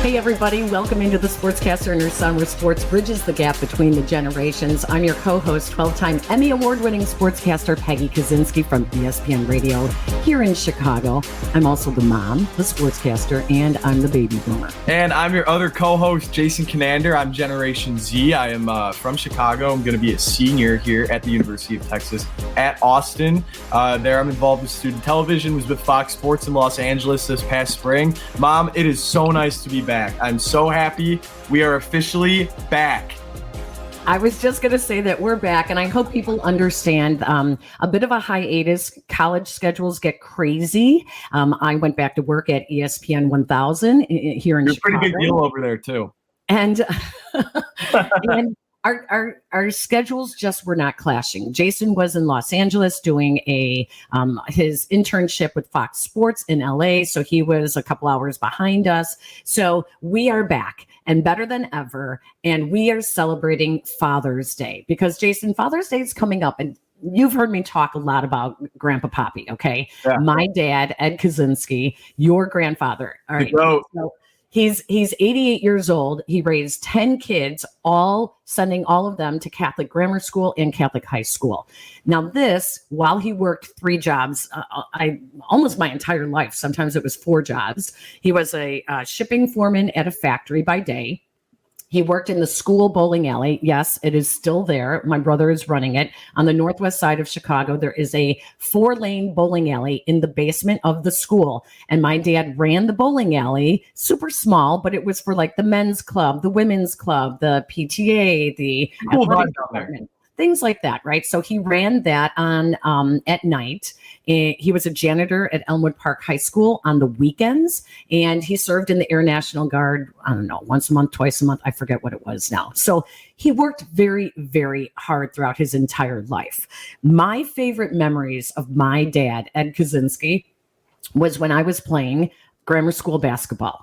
Hey everybody, welcome into the Sportscaster and Her Son, where sports bridges the gap between the generations. I'm your co-host, 12-time Emmy Award-winning sportscaster Peggy Kaczynski from ESPN Radio here in Chicago. I'm also the mom, the sportscaster, and I'm the baby boomer. And I'm your other co-host, Jason Conander. I'm Generation Z. I am from Chicago. I'm going to be a senior here at the University of Texas at Austin. There I'm involved with student television, was with Fox Sports in Los Angeles this past spring. Mom, it is so nice to be back. I'm so happy we are officially back. I was just going to say that we're back, and I hope people understand a bit of a hiatus. College schedules get crazy. I went back to work at ESPN 1000 here in Chicago. You're a pretty big deal over there, too. And, and our schedules just were not clashing. Jason was in Los Angeles doing his internship with Fox Sports in LA, so he was a couple hours behind us. So we are back and better than ever, and we are celebrating Father's Day because, Jason, Father's Day is coming up, and you've heard me talk a lot about Grandpa Poppy, okay? Yeah. My dad, Ed Kaczynski, your grandfather. All right. So he's 88 years old. He raised 10 kids, sending all of them to Catholic grammar school and Catholic high school. Now this, while he worked 3 jobs, almost my entire life, sometimes it was 4 jobs. He was a shipping foreman at a factory by day. He worked in the school bowling alley. Yes, it is still there. My brother is running it. On the northwest side of Chicago, there is a 4-lane bowling alley in the basement of the school. And my dad ran the bowling alley, super small, but it was for like the men's club, the women's club, the PTA, the athletic department, things like that, right? So he ran that on at night. He was a janitor at Elmwood Park High School on the weekends, and he served in the Air National Guard, I don't know, once a month, twice a month. I forget what it was now. So he worked very, very hard throughout his entire life. My favorite memories of my dad, Ed Kaczynski, was when I was playing grammar school basketball.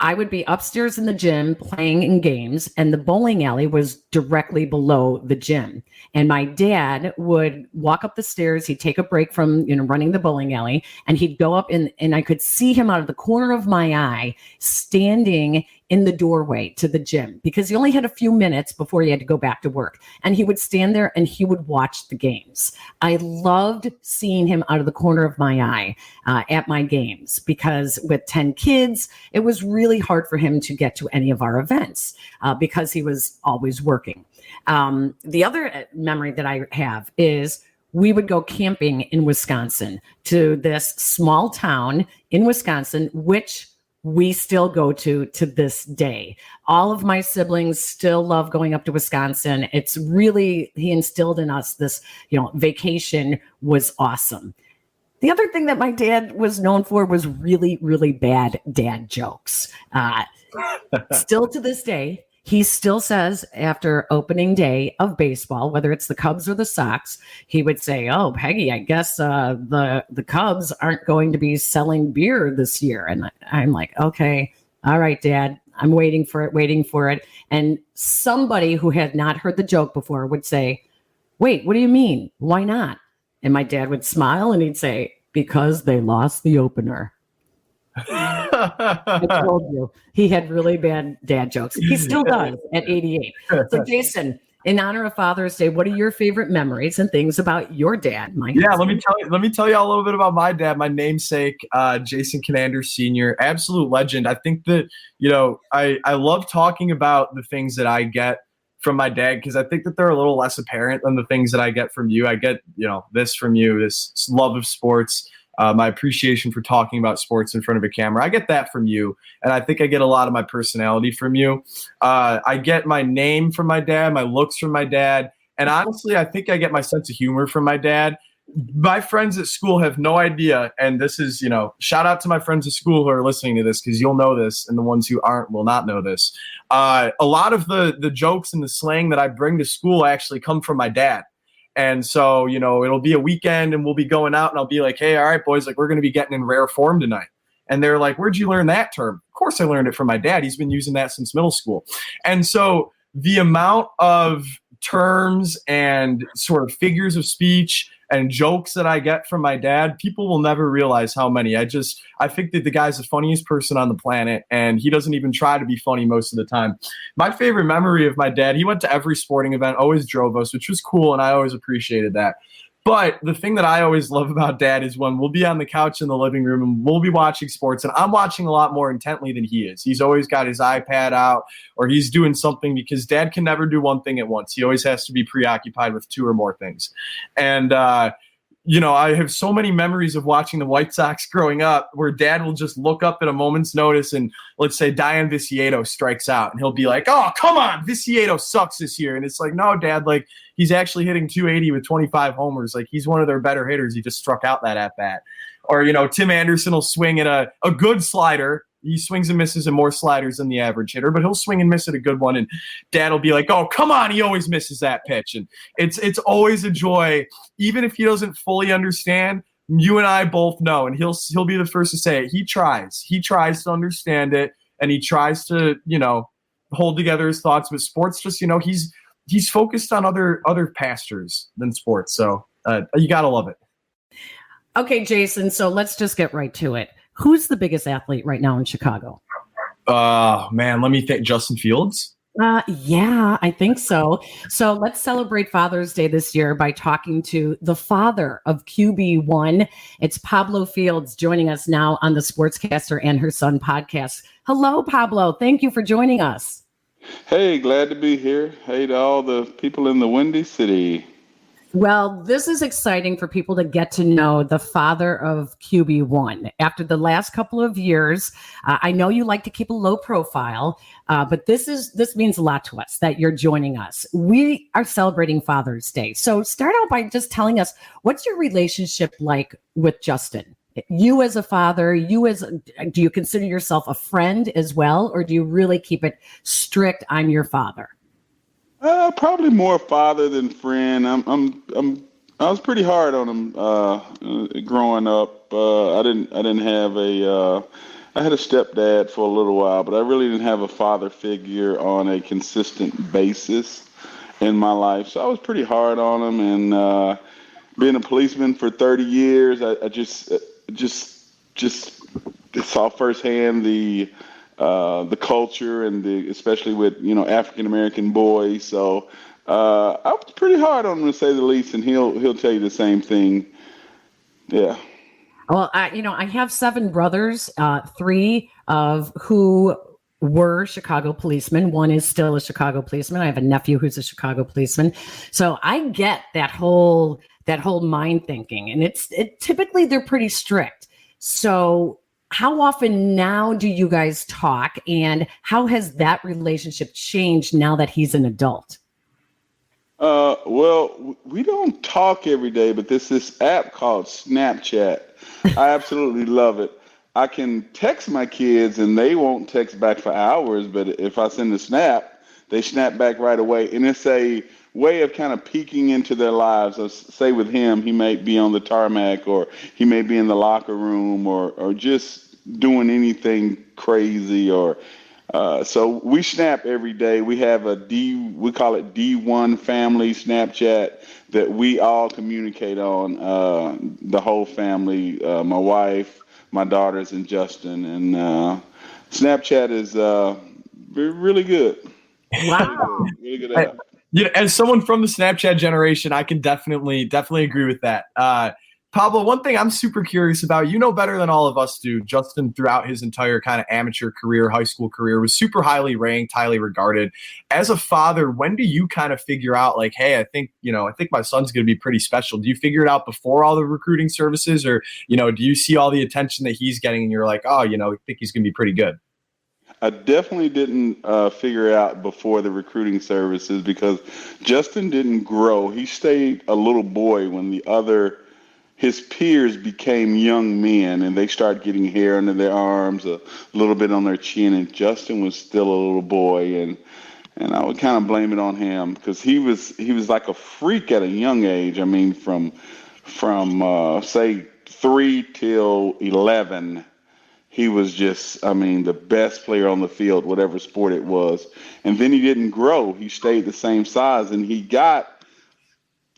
I would be upstairs in the gym playing in games, and the bowling alley was directly below the gym. And my dad would walk up the stairs. He'd take a break from, running the bowling alley, and he'd go up and I could see him out of the corner of my eye standing in the doorway to the gym because he only had a few minutes before he had to go back to work. And he would stand there and he would watch the games. I loved seeing him out of the corner of my eye at my games because with 10 kids, it was really hard for him to get to any of our events because he was always working. The other memory that I have is we would go camping in Wisconsin to this small town in Wisconsin, which we still go to this day. All of my siblings still love going up to Wisconsin. It's really, he instilled in us this, vacation was awesome. The other thing that my dad was known for was really, really bad dad jokes. Still to this day, he still says after opening day of baseball, whether it's the Cubs or the Sox, he would say, "Oh, Peggy, I guess the Cubs aren't going to be selling beer this year." And I'm like, "Okay, all right, Dad, I'm waiting for it." And somebody who had not heard the joke before would say, "Wait, what do you mean? Why not?" And my dad would smile and he'd say, "Because they lost the opener." I told you he had really bad dad jokes. He still does at 88. So Jason, in honor of Father's Day, what are your favorite memories and things about your dad? Let me tell you a little bit about my dad, my namesake, Jason Conander Sr., absolute legend. I think that, I love talking about the things that I get from my dad because I think that they're a little less apparent than the things that I get from you. I get, this from you, this love of sports. My appreciation for talking about sports in front of a camera. I get that from you, and I think I get a lot of my personality from you. I get my name from my dad, my looks from my dad, and honestly, I think I get my sense of humor from my dad. My friends at school have no idea, and this is, shout out to my friends at school who are listening to this because you'll know this, and the ones who aren't will not know this. A lot of the jokes and the slang that I bring to school actually come from my dad. And so, it'll be a weekend and we'll be going out and I'll be like, "Hey, all right, boys, we're going to be getting in rare form tonight." And they're like, "Where'd you learn that term?" Of course I learned it from my dad. He's been using that since middle school. And so the amount of terms and sort of figures of speech and jokes that I get from my dad, people will never realize how many. I think that the guy's the funniest person on the planet, and he doesn't even try to be funny most of the time. My favorite memory of my dad, he went to every sporting event, always drove us, which was cool, and I always appreciated that. But the thing that I always love about Dad is when we'll be on the couch in the living room and we'll be watching sports, and I'm watching a lot more intently than he is. He's always got his iPad out or he's doing something, because Dad can never do one thing at once. He always has to be preoccupied with two or more things. And, I have so many memories of watching the White Sox growing up where Dad will just look up at a moment's notice and, let's say, Diane Viciedo strikes out, and he'll be like, "Oh, come on, Viciedo sucks this year." And it's like, no, Dad, like, he's actually hitting 280 with 25 homers. Like, he's one of their better hitters. He just struck out that at-bat. Or, Tim Anderson will swing at a good slider. He swings and misses at more sliders than the average hitter, but he'll swing and miss at a good one. And Dad will be like, "Oh, come on, he always misses that pitch." And it's always a joy, even if he doesn't fully understand. You and I both know, and he'll be the first to say it. He tries to understand it, and he tries to hold together his thoughts. But sports, just he's focused on other pastures than sports. So you gotta love it. Okay, Jason. So let's just get right to it. Who's the biggest athlete right now in Chicago? Man, let me think. Justin Fields? Yeah, I think so. So let's celebrate Father's Day this year by talking to the father of QB1. It's Pablo Fields joining us now on the Sportscaster and Her Son podcast. Hello, Pablo. Thank you for joining us. Hey, glad to be here. Hey to all the people in the Windy City. Well, this is exciting for people to get to know the father of QB1. After the last couple of years, I know you like to keep a low profile, but this means a lot to us that you're joining us. We are celebrating Father's Day. So start out by just telling us, what's your relationship like with Justin? You as a father, do you consider yourself a friend as well, or do you really keep it strict, I'm your father? Probably more father than friend. I was pretty hard on him growing up. I didn't have I had a stepdad for a little while, but I really didn't have a father figure on a consistent basis in my life. So I was pretty hard on him, and being a policeman for 30 years, I just saw firsthand the culture and especially with African American boys. So I was pretty hard on him, to say the least, and he'll tell you the same thing. Yeah. Well, I have 7 brothers, 3 of who were Chicago policemen. One is still a Chicago policeman. I have a nephew who's a Chicago policeman. So I get that whole mind thinking, and typically they're pretty strict. So how often now do you guys talk, and how has that relationship changed now that he's an adult? Well, we don't talk every day, but there's this app called Snapchat. I absolutely love it. I can text my kids and they won't text back for hours, but if I send a snap, they snap back right away. And it's a way of kind of peeking into their lives. So say with him, he may be on the tarmac, or he may be in the locker room, or just doing anything crazy, or so we snap every day. We have we call it D1 family Snapchat that we all communicate on, the whole family, my wife, my daughters, and Justin. And Snapchat is really good. Wow. Really good app. As someone from the Snapchat generation, I can definitely agree with that. Pablo, one thing I'm super curious about, better than all of us do, Justin, throughout his entire kind of amateur career, high school career, was super highly ranked, highly regarded. As a father, when do you kind of figure out, like, hey, I think my son's going to be pretty special? Do you figure it out before all the recruiting services, or, do you see all the attention that he's getting and you're like, oh, I think he's going to be pretty good? I definitely didn't figure it out before the recruiting services, because Justin didn't grow. He stayed a little boy when his peers became young men, and they started getting hair under their arms, a little bit on their chin, and Justin was still a little boy, and I would kind of blame it on him, because he was like a freak at a young age. I mean, from say 3 till 11, he was just, the best player on the field, whatever sport it was. And then he didn't grow. He stayed the same size, and he got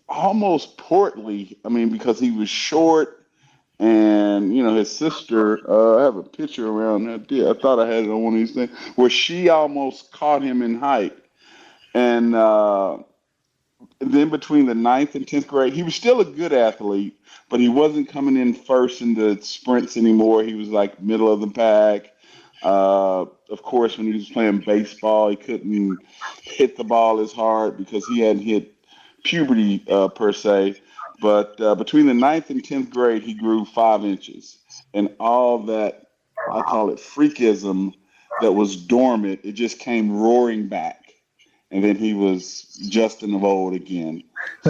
almost portly. I mean, because he was short, and his sister. I have a picture around that. Yeah, I thought I had it on one of these things where she almost caught him in height, and then between the ninth and 10th grade, he was still a good athlete, but he wasn't coming in first in the sprints anymore. He was like middle of the pack. Of course, when he was playing baseball, he couldn't hit the ball as hard because he hadn't hit puberty per se. But between the ninth and 10th grade, he grew 5 inches. And all that, I call it freakism, that was dormant, it just came roaring back. And then he was Justin of old again.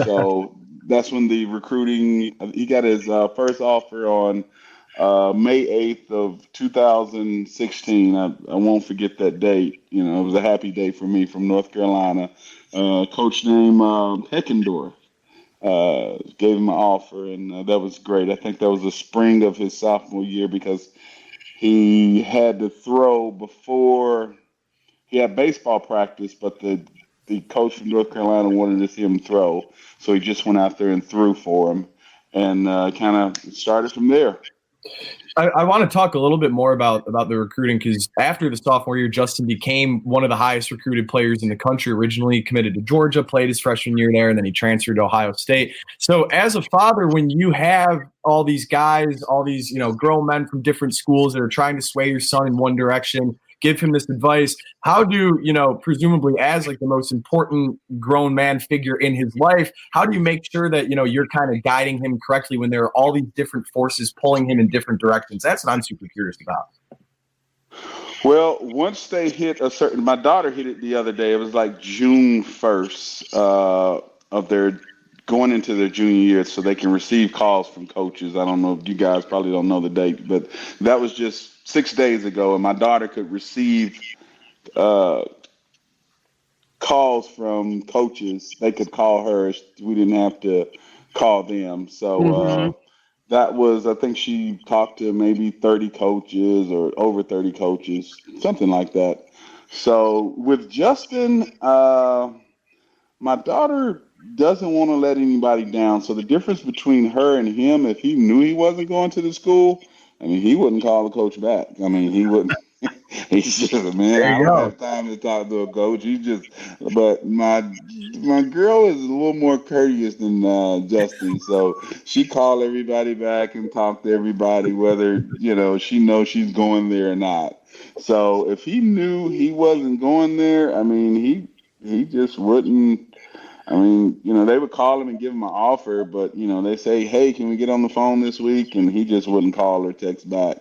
So that's when the recruiting, he got his first offer on May 8th of 2016. I won't forget that date. It was a happy day for me, from North Carolina. Coach named Heckendorf gave him an offer, and that was great. I think that was the spring of his sophomore year, because he had to throw before he had baseball practice, but the coach from North Carolina wanted to see him throw, so he just went out there and threw for him, and kind of started from there. I want to talk a little bit more about the recruiting, because after the sophomore year, Justin became one of the highest recruited players in the country. Originally committed to Georgia, played his freshman year there, and then he transferred to Ohio State. So as a father, when you have all these guys, all these grown men from different schools that are trying to sway your son in one direction, give him this advice, how do, presumably as like the most important grown man figure in his life, how do you make sure that, you're kind of guiding him correctly when there are all these different forces pulling him in different directions? That's what I'm super curious about. Well, once they hit my daughter hit it the other day. It was like June 1st of their going into their junior year, so they can receive calls from coaches. I don't know if you guys probably don't know the date, but that was just 6 days ago, and my daughter could receive calls from coaches. They could call her. We didn't have to call them. So that was, I think she talked to maybe 30 coaches or over 30 coaches, something like that. So with Justin, my daughter doesn't want to let anybody down. So the difference between her and him, if he knew he wasn't going to the school, he wouldn't call the coach back. He wouldn't. He's just a man. I don't have time to talk to a coach. But my girl is a little more courteous than Justin. So she called everybody back and talked to everybody, whether she knows she's going there or not. So if he knew he wasn't going there, he just wouldn't. They would call him and give him an offer, but, they say, hey, can we get on the phone this week? And he just wouldn't call or text back.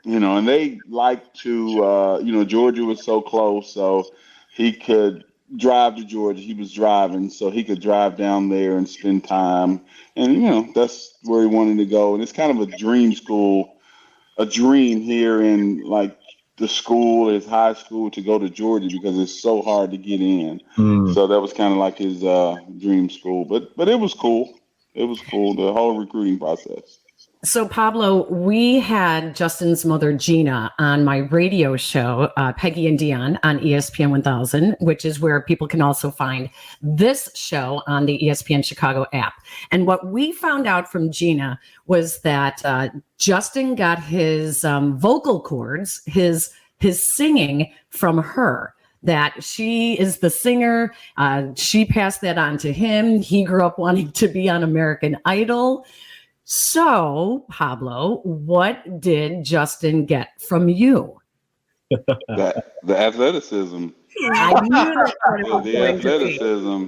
And they like to, Georgia was so close, so he could drive to Georgia. He was driving, so he could drive down there and spend time. And, that's where he wanted to go. And it's kind of a dream school, a dream here in, like, the school is high school to go to Georgia because it's so hard to get in. So that was kind of like his dream school. But it was cool. It was cool, the whole recruiting process. So, Pablo, we had Justin's mother, Gina, on my radio show, Peggy and Dion, on ESPN 1000, which is where people can also find this show on the ESPN Chicago app. And what we found out from Gina was that Justin got his vocal cords, his singing from her. That she is the singer. She passed that on to him. He grew up wanting to be on American Idol. So, Pablo, what did Justin get from you? The athleticism. I knew that's what it was The going to be. athleticism.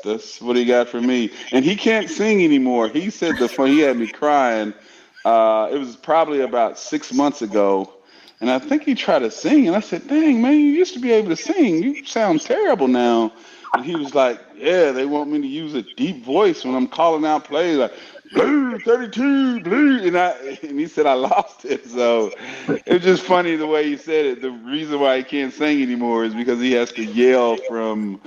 That's what he got from me. And he can't sing anymore. He said he had me crying. It was probably about 6 months ago. And I think he tried to sing. And I said, dang, man, you used to be able to sing. You sound terrible now. And he was like, yeah, they want me to use a deep voice when I'm calling out plays, like, blue, 32, blue. And he said I lost it. So it was just funny the way he said it. The reason why he can't sing anymore is because he has to yell from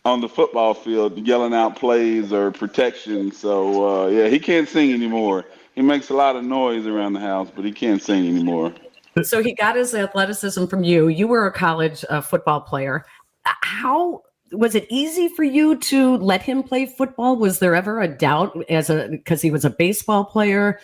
on the football field, yelling out plays or protection. So, he can't sing anymore. He makes a lot of noise around the house, but he can't sing anymore. So he got his athleticism from you. You were a college football player. was it easy for you to let him play football? Was there ever a doubt because he was a baseball player?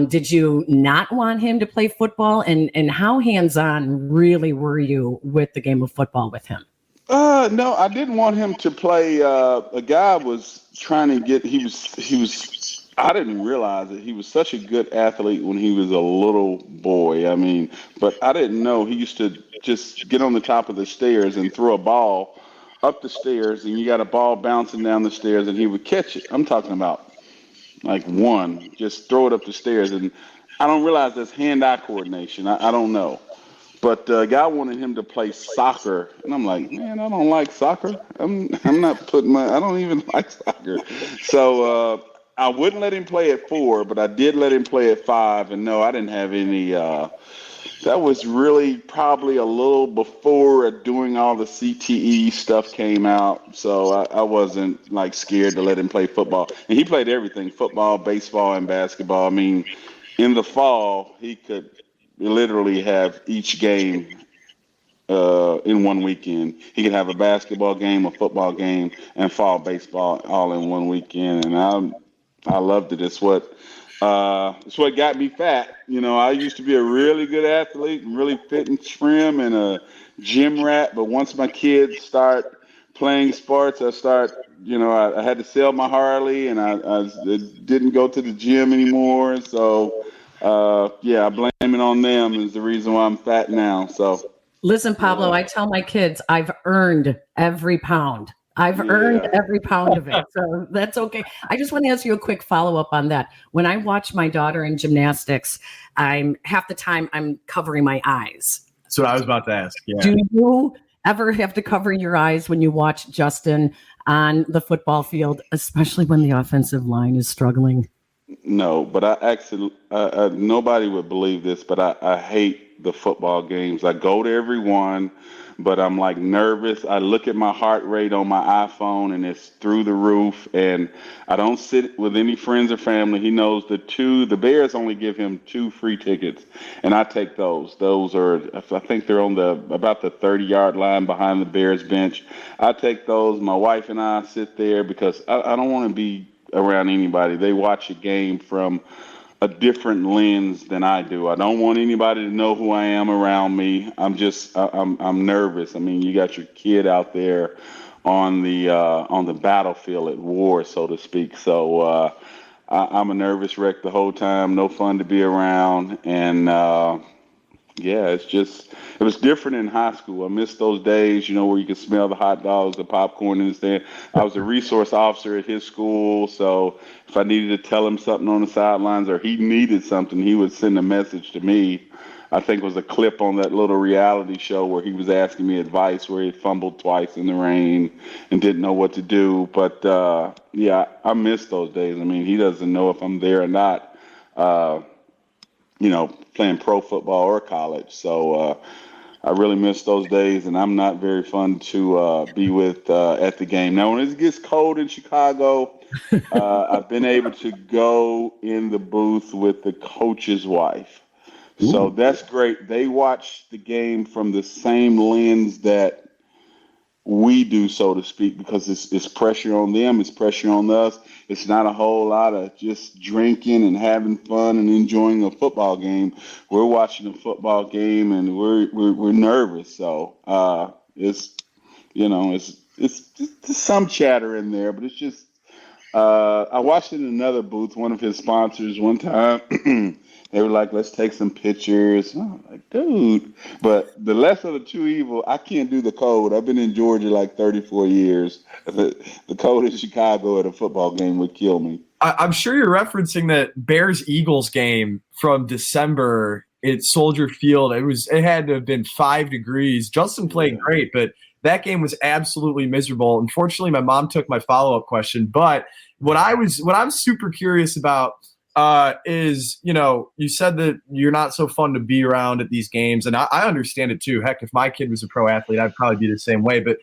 Did you not want him to play football? And how hands-on really were you with the game of football with him? No, I didn't want him to play. A guy was trying to get. He was. I didn't realize it. He was such a good athlete when he was a little boy. I mean, but I didn't know he used to just get on the top of the stairs and throw a ball up the stairs, and you got a ball bouncing down the stairs, and he would catch it. I'm talking about like one, just throw it up the stairs, and I don't realize that's hand-eye coordination. I don't know. But guy wanted him to play soccer, and I'm like, man, I don't like soccer. I'm not putting I don't even like soccer. So I wouldn't let him play at 4, but I did let him play at 5. And no, I didn't have any. That was really probably a little before doing all the CTE stuff came out. So I wasn't like scared to let him play football. And he played everything: football, baseball, and basketball. I mean, in the fall, he could literally have each game in one weekend. He could have a basketball game, a football game, and fall baseball all in one weekend. And I loved it. It's what got me fat. You know, I used to be a really good athlete and really fit and trim and a gym rat. But once my kids start playing sports, I had to sell my Harley, and I didn't go to the gym anymore. So, I blame it on them is the reason why I'm fat now. So listen, Pablo, I tell my kids I've earned every pound. I've earned every pound of it. So that's okay. I just want to ask you a quick follow-up on that. When I watch my daughter in gymnastics, half the time I'm covering my eyes. That's what I was about to ask. Yeah. Do you ever have to cover your eyes when you watch Justin on the football field, especially when the offensive line is struggling? No, but I actually, nobody would believe this, but I hate the football games. I go to every one, but I'm like nervous. I look at my heart rate on my iPhone and it's through the roof, and I don't sit with any friends or family. He knows the Bears only give him 2 free tickets, and I take those. Those are, I think they're on about the 30-yard line behind the Bears bench. I take those. My wife and I sit there because I don't want to be around anybody. They watch a game from a different lens than I do. I don't want anybody to know who I am around me. I'm nervous. I mean, you got your kid out there on the battlefield at war, so to speak. So I'm a nervous wreck the whole time. No fun to be around, and it was different in high school. I miss those days, where you could smell the hot dogs, the popcorn in the stand. I was a resource officer at his school, so if I needed to tell him something on the sidelines or he needed something, he would send a message to me. I think it was a clip on that little reality show where he was asking me advice, where he fumbled twice in the rain and didn't know what to do. But, I miss those days. I mean, he doesn't know if I'm there or not. Playing pro football or college. So I really miss those days, and I'm not very fun to be with at the game. Now, when it gets cold in Chicago, I've been able to go in the booth with the coach's wife. So that's great. They watch the game from the same lens that we do, so to speak, because it's pressure on them, it's pressure on us. It's not a whole lot of just drinking and having fun and enjoying a football game. We're watching a football game and we're nervous. So it's some chatter in there, but it's just I watched it in another booth, one of his sponsors one time. They were like, let's take some pictures. I'm like, dude. But the lesser of the two evil, I can't do the cold. I've been in Georgia like 34 years. The cold in Chicago at a football game would kill me. I'm sure you're referencing that Bears-Eagles game from December at Soldier Field. It had to have been 5 degrees. Justin played great, but that game was absolutely miserable. Unfortunately, my mom took my follow-up question. But what I'm super curious about is, you said that you're not so fun to be around at these games, and I understand it too. Heck, if my kid was a pro athlete, I'd probably be the same way. But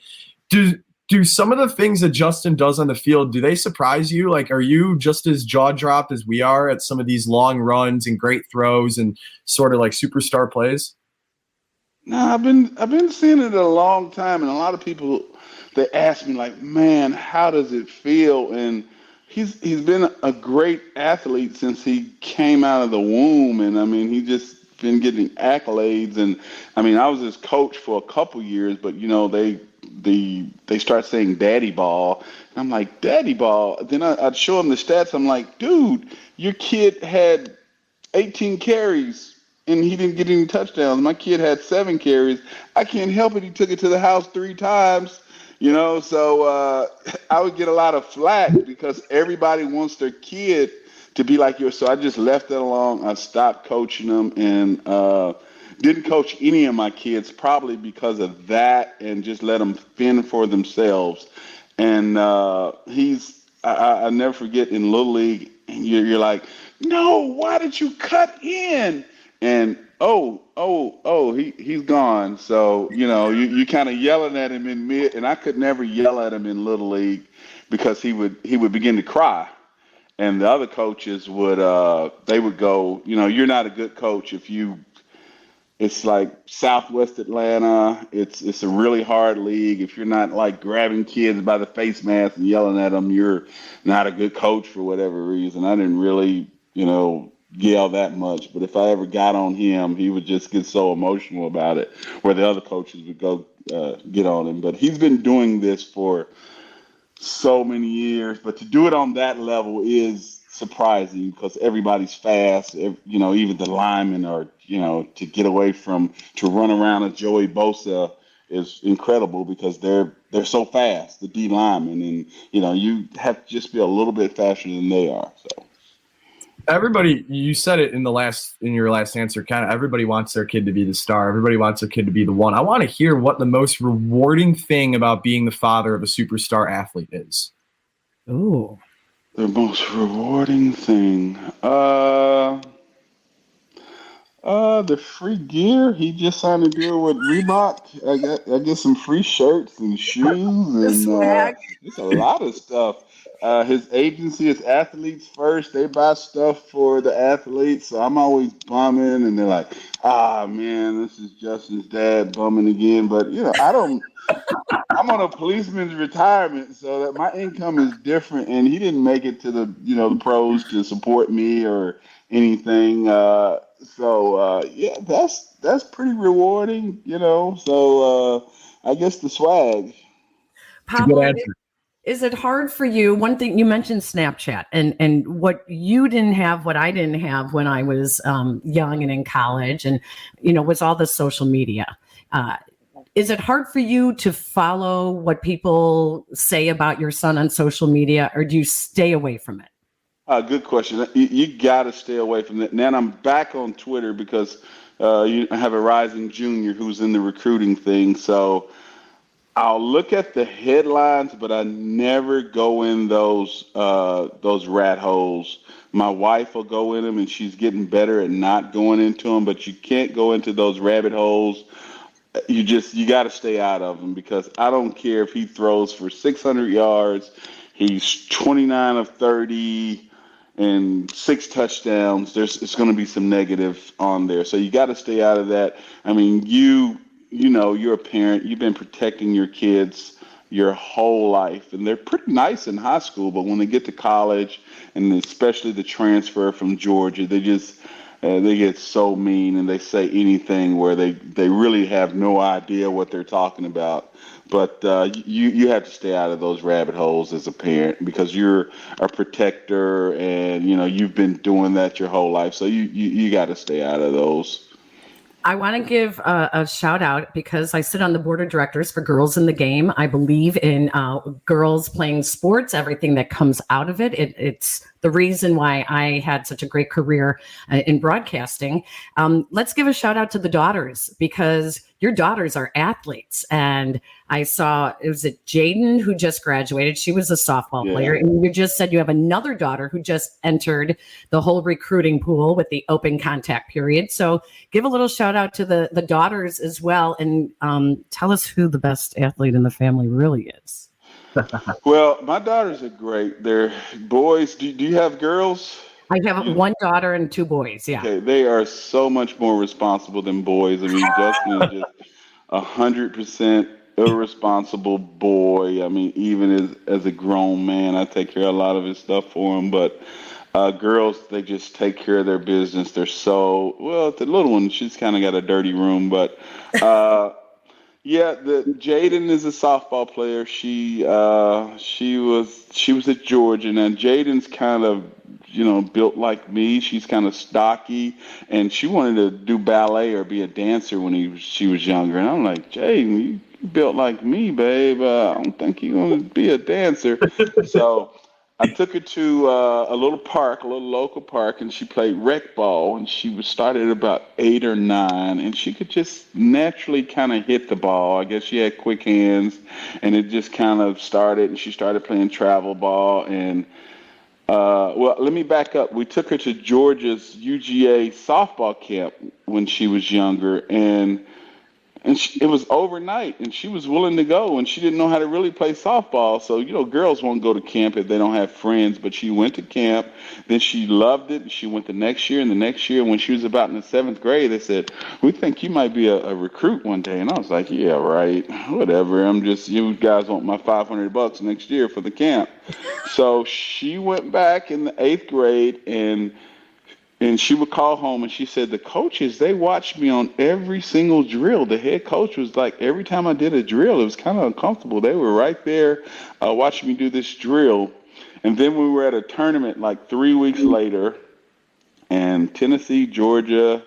do some of the things that Justin does on the field, do they surprise you? Like, are you just as jaw-dropped as we are at some of these long runs and great throws and sort of like superstar plays? No, I've been seeing it a long time, and a lot of people they asked me like, man, how does it feel? And he's been a great athlete since he came out of the womb, and I mean, he just been getting accolades. And I mean, I was his coach for a couple years, but you know, they start saying daddy ball. And I'm like, daddy ball. Then I'd show him the stats. I'm like, dude, your kid had 18 carries and he didn't get any touchdowns. My kid had 7 carries. I can't help it. He took it to the house 3 times, you know. So I would get a lot of flack because everybody wants their kid to be like yours. So I just left that alone. I stopped coaching them and didn't coach any of my kids, probably because of that, and just let them fend for themselves. And I never forget in Little League, you're like, no, why did you cut in? And he's gone. So, you know, you kind of yelling at him in mid, and I could never yell at him in Little League because he would begin to cry. And the other coaches would they would go, you know, you're not a good coach if it's like Southwest Atlanta. It's a really hard league. If you're not like grabbing kids by the face mask and yelling at them, you're not a good coach for whatever reason. I didn't really, you know, yell that much. But if I ever got on him, he would just get so emotional about it, where the other coaches would go get on him. But he's been doing this for so many years. But to do it on that level is surprising because everybody's fast. You know, even the linemen are, you know, to run around a Joey Bosa is incredible because they're so fast, the D linemen, and you know, you have to just be a little bit faster than they are. So everybody, you said it in your last answer, kind of everybody wants their kid to be the star. Everybody wants their kid to be the one. I want to hear what the most rewarding thing about being the father of a superstar athlete is. Ooh. The most rewarding thing. The free gear. He just signed a deal with Reebok. I get some free shirts and shoes and just a lot of stuff. His agency is Athletes First. They buy stuff for the athletes, so I'm always bumming, and they're like, man, this is Justin's dad bumming again. But you know, I'm on a policeman's retirement, so that my income is different, and he didn't make it to the pros to support me or anything. That's pretty rewarding, you know. So I guess the swag. Pablo, is it hard for you? One thing you mentioned Snapchat and what you didn't have, what I didn't have when I was young and in college, and you know, was all the social media. Is it hard for you to follow what people say about your son on social media, or do you stay away from it? Good question. You got to stay away from that. Now I'm back on Twitter because I have a rising junior who's in the recruiting thing. So I'll look at the headlines, but I never go in those rat holes. My wife will go in them, and she's getting better at not going into them. But you can't go into those rabbit holes. You got to stay out of them, because I don't care if he throws for 600 yards, he's 29 of 30 and 6 touchdowns. It's going to be some negative on there. So you got to stay out of that. I mean, you know, you're a parent. You've been protecting your kids your whole life, and they're pretty nice in high school, but when they get to college, and especially the transfer from Georgia, they get so mean, and they say anything where they really have no idea what they're talking about. But you have to stay out of those rabbit holes as a parent, because you're a protector, and you know, you've been doing that your whole life. So you got to stay out of those. I want to give a shout out, because I sit on the board of directors for Girls in the Game. I believe in girls playing sports, everything that comes out of it. It's the reason why I had such a great career in broadcasting. Let's give a shout out to the daughters, because your daughters are athletes. And I saw, was it Jaden who just graduated? She was a softball player. And you just said you have another daughter who just entered the whole recruiting pool with the open contact period. So give a little shout out to the daughters as well. And tell us who the best athlete in the family really is. Well, my daughters are great. They're boys. Do you have girls? I have one daughter and 2 boys. Yeah. Okay, they are so much more responsible than boys. I mean, Justin is just 100% irresponsible boy. I mean, even as a grown man, I take care of a lot of his stuff for him. But girls, they just take care of their business. They're so well. The little one, she's kind of got a dirty room, but uh, yeah, the Jaden is a softball player. She was at Georgia. Now Jaden's kind of built like me. She's kind of stocky, and she wanted to do ballet or be a dancer when she was younger. And I'm like, Jaden, you built like me, babe. I don't think you're gonna be a dancer. So I took her to a little park, a little local park, and she played rec ball. And she was started at about 8 or 9, and she could just naturally kind of hit the ball. I guess she had quick hands, and it just kind of started. And she started playing travel ball. And well, let me back up. We took her to Georgia's UGA softball camp when she was younger, and it was overnight, and she was willing to go, and she didn't know how to really play softball. So, girls won't go to camp if they don't have friends, but she went to camp. Then she loved it, and she went the next year, and the next year when she was about in the 7th grade, they said, we think you might be a recruit one day. And I was like, yeah, right, whatever. You guys want my $500 next year for the camp. So she went back in the 8th grade, and she would call home, and she said, the coaches, they watched me on every single drill. The head coach was like, every time I did a drill, it was kind of uncomfortable. They were right there watching me do this drill. And then we were at a tournament like 3 weeks later, and Tennessee, Georgia,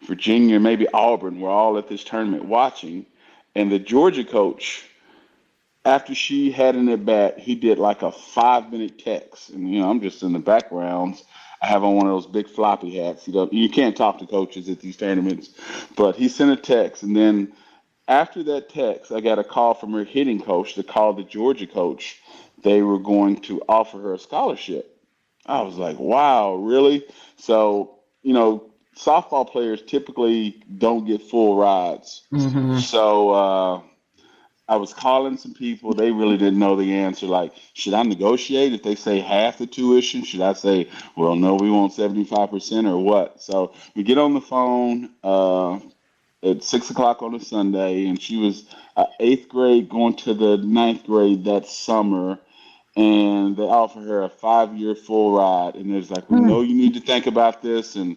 Virginia, maybe Auburn were all at this tournament watching. And the Georgia coach, after she had an at bat, he did like a 5-minute text. And, I'm just in the backgrounds. I have on one of those big floppy hats. You can't talk to coaches at these tournaments, but he sent a text. And then after that text, I got a call from her hitting coach to call the Georgia coach. They were going to offer her a scholarship. I was like, wow, really? So, softball players typically don't get full rides. Mm-hmm. So, I was calling some people. They really didn't know the answer. Like, should I negotiate if they say half the tuition? Should I say, well, no, we want 75% or what? So we get on the phone at 6 o'clock on a Sunday, and she was 8th grade going to the 9th grade that summer. And they offer her a 5-year full ride. And there's like, we know you need to think about this. And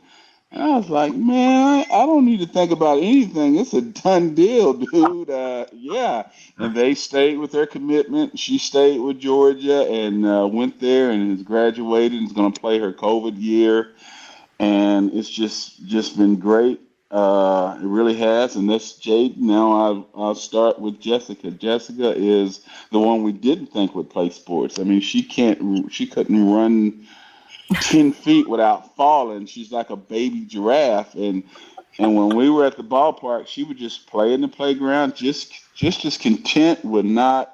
I was like, man, I don't need to think about anything. It's a done deal, dude. Yeah. And they stayed with their commitment. She stayed with Georgia and went there and has graduated and is going to play her COVID year. And it's just been great. It really has. And that's Jade. Now I'll start with Jessica. Jessica is the one we didn't think would play sports. I mean, she couldn't run 10 feet without falling. She's like a baby giraffe. And when we were at the ballpark, she would just play in the playground, just as content, would not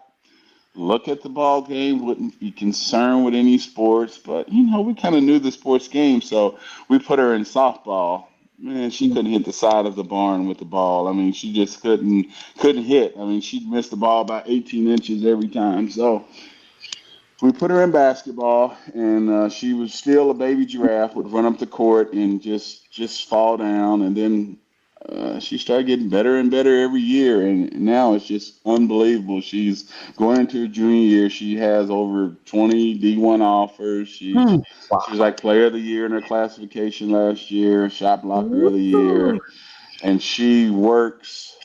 look at the ball game, wouldn't be concerned with any sports. But, we kind of knew the sports game, so we put her in softball. Man, she couldn't hit the side of the barn with the ball. I mean, she just couldn't hit. I mean, she'd miss the ball by 18 inches every time. So we put her in basketball, and she was still a baby giraffe, would run up the court and just fall down. And then she started getting better and better every year, and now it's just unbelievable. She's going into her junior year. She has over 20 D1 offers. She was like player of the year in her classification last year, shot blocker of the year, and she works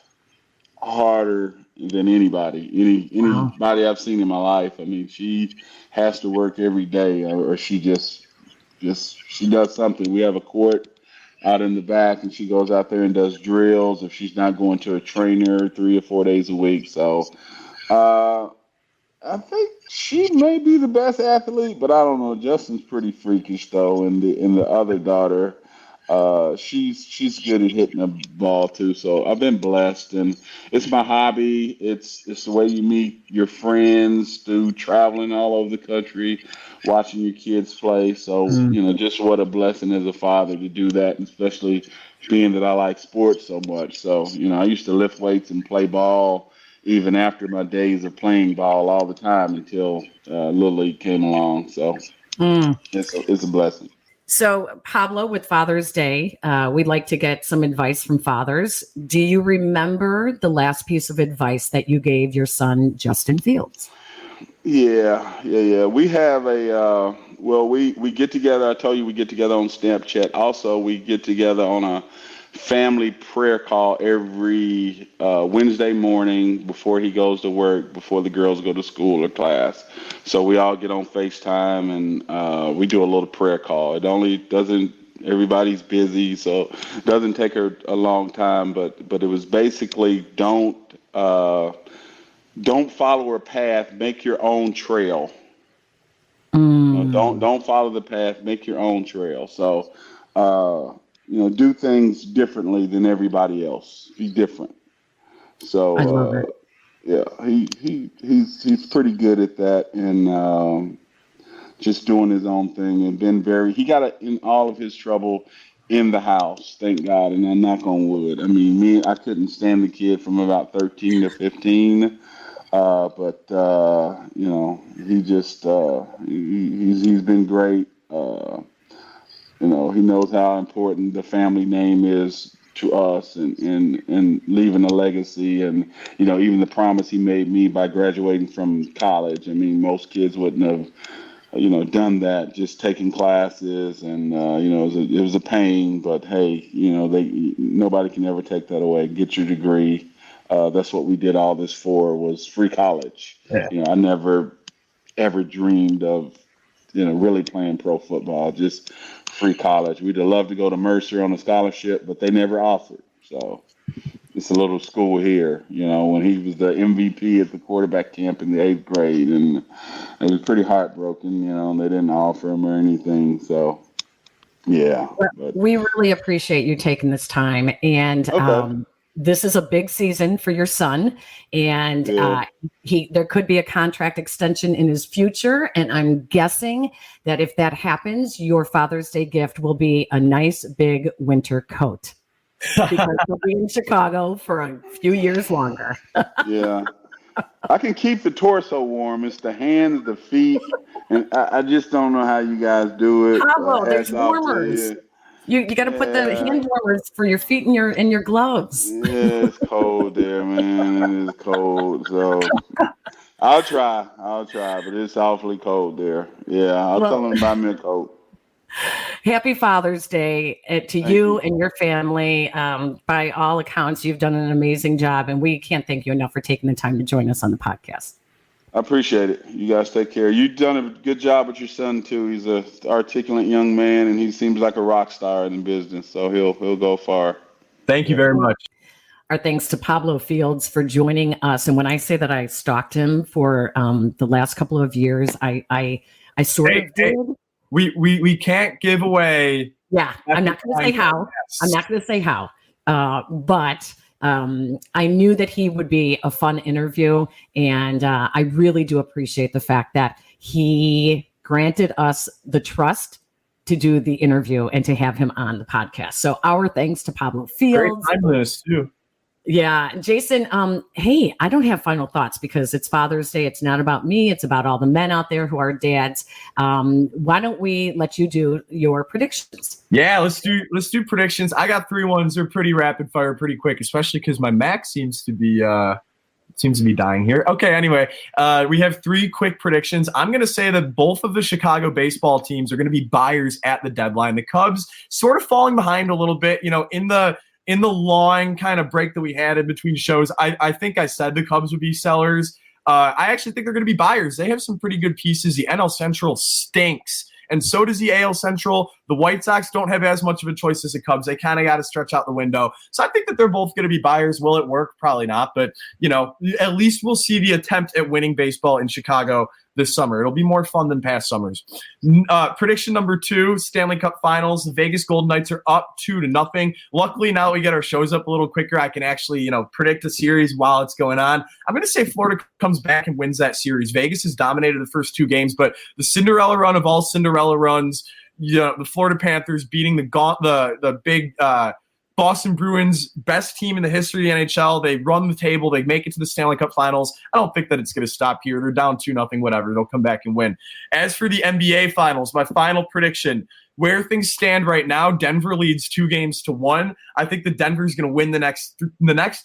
harder than anybody I've seen in my life. I mean, she has to work every day, or she she does something. We have a court out in the back, and she goes out there and does drills if she's not going to a trainer 3 or 4 days a week. So I think she may be the best athlete, but I don't know. Justin's pretty freakish though, and the other daughter, she's good at hitting the ball too. So I've been blessed, and it's my hobby. It's the way you meet your friends through traveling all over the country, watching your kids play. So just what a blessing as a father to do that, and especially being that I like sports so much. So I used to lift weights and play ball even after my days of playing ball all the time until Little League came along. So it's a blessing. So, Pablo, with Father's Day, we'd like to get some advice from fathers. Do you remember the last piece of advice that you gave your son, Justin Fields? Yeah. We have we get together. I told you we get together on Snapchat. Also, we get together on a family prayer call every Wednesday morning before he goes to work, before the girls go to school or class. So we all get on FaceTime and we do a little prayer call. It only doesn't. Everybody's busy, so it doesn't take her a long time. But it was basically don't follow her path. Make your own trail. Don't follow the path. Make your own trail. So, do things differently than everybody else. Be different. So, I love it. Yeah, he's pretty good at that, and just doing his own thing, and he got in all of his trouble in the house, thank God, and I'm knock on wood. I mean, I couldn't stand the kid from about 13 to 15. But he just he's been great. He knows how important the family name is to us, and leaving a legacy, and even the promise he made me by graduating from college. I mean, most kids wouldn't have done that, just taking classes, and it was a pain, but hey, nobody can ever take that away. Get your degree. That's what we did all this for, was free college. Yeah. I never ever dreamed of really playing pro football, just free college. We'd have loved to go to Mercer on a scholarship, but they never offered. So it's a little school here, when he was the MVP at the quarterback camp in the 8th grade, and it was pretty heartbroken, they didn't offer him or anything. So yeah. We really appreciate you taking this time, and okay. This is a big season for your son, and there could be a contract extension in his future. And I'm guessing that if that happens, your Father's Day gift will be a nice big winter coat, because he'll be in Chicago for a few years longer. Yeah, I can keep the torso warm. It's the hands, the feet, and I just don't know how you guys do it. Pablo, there's warmers. You got to put the hand warmers for your feet and your gloves. Yeah, it's cold there, man. It's cold. So I'll try, but it's awfully cold there. Yeah, I'll tell them to buy me a coat. Happy Father's Day to you and your family. By all accounts, you've done an amazing job, and we can't thank you enough for taking the time to join us on the podcast. I appreciate it. You guys take care. You've done a good job with your son too. He's an articulate young man, and he seems like a rock star in the business. So he'll go far. Thank you very much. Our thanks to Pablo Fields for joining us. And when I say that I stalked him for the last couple of years, I sort of did. We can't give away. Yeah, I'm not going to say how. I'm not going to say how. But I knew that he would be a fun interview, and I really do appreciate the fact that he granted us the trust to do the interview and to have him on the podcast. So our thanks to Pablo Fields. Great timeless too. Yeah, Jason, hey, I don't have final thoughts because it's Father's Day. It's not about me. It's about all the men out there who are dads. Why don't we let you do your predictions? Yeah, let's do predictions. I got 3 ones. They're pretty rapid fire, pretty quick, especially because my Mac seems to be dying here. Okay, anyway, we have 3 quick predictions. I'm going to say that both of the Chicago baseball teams are going to be buyers at the deadline. The Cubs sort of falling behind a little bit, in the long kind of break that we had in between shows. I think I said the Cubs would be sellers. I actually think they're going to be buyers. They have some pretty good pieces. The NL Central stinks, and so does the AL Central. The White Sox don't have as much of a choice as the Cubs. They kind of got to stretch out the window. So I think that they're both going to be buyers. Will it work? Probably not. But, at least we'll see the attempt at winning baseball in Chicago this summer. It'll be more fun than past summers. Prediction number 2, Stanley Cup Finals. The Vegas Golden Knights are up 2-0. Luckily, now that we get our shows up a little quicker, I can actually, predict a series while it's going on. I'm going to say Florida comes back and wins that series. Vegas has dominated the first 2 games, but the Cinderella run of all Cinderella runs, the Florida Panthers beating the big Boston Bruins, best team in the history of the NHL. They run the table. They make it to the Stanley Cup Finals. I don't think that it's going to stop here. They're down 2-0, whatever. They'll come back and win. As for the NBA Finals, my final prediction, where things stand right now, Denver leads 2-1. I think that Denver's going to win the next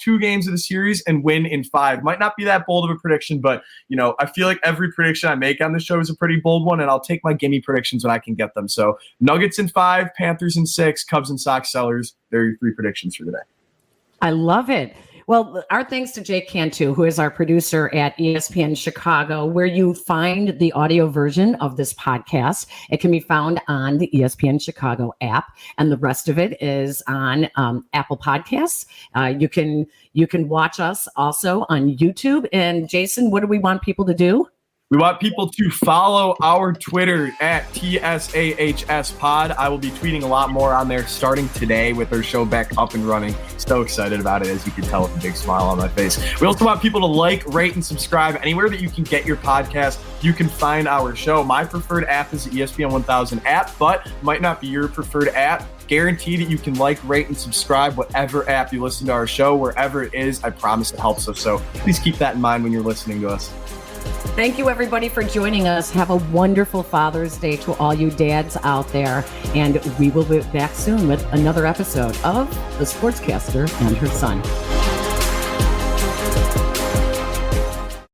2 games of the series and win in 5. Might not be that bold of a prediction, but I feel like every prediction I make on the show is a pretty bold one, and I'll take my gimme predictions when I can get them. So Nuggets in 5, Panthers in 6, Cubs and Sox Sellers. There are your 3 predictions for today. I love it. Well, our thanks to Jake Cantu, who is our producer at ESPN Chicago, where you find the audio version of this podcast. It can be found on the ESPN Chicago app, and the rest of it is on Apple Podcasts. You can watch us also on YouTube. And Jason, what do we want people to do? We want people to follow our Twitter at TSAHS Pod. I will be tweeting a lot more on there starting today with our show back up and running. So excited about it, as you can tell with a big smile on my face. We also want people to like, rate, and subscribe anywhere that you can get your podcast. You can find our show. My preferred app is the ESPN 1000 app, but might not be your preferred app. Guarantee that you can like, rate, and subscribe whatever app you listen to our show, wherever it is. I promise it helps us. So please keep that in mind when you're listening to us. Thank you, everybody, for joining us. Have a wonderful Father's Day to all you dads out there. And we will be back soon with another episode of The Sportscaster and Her Son.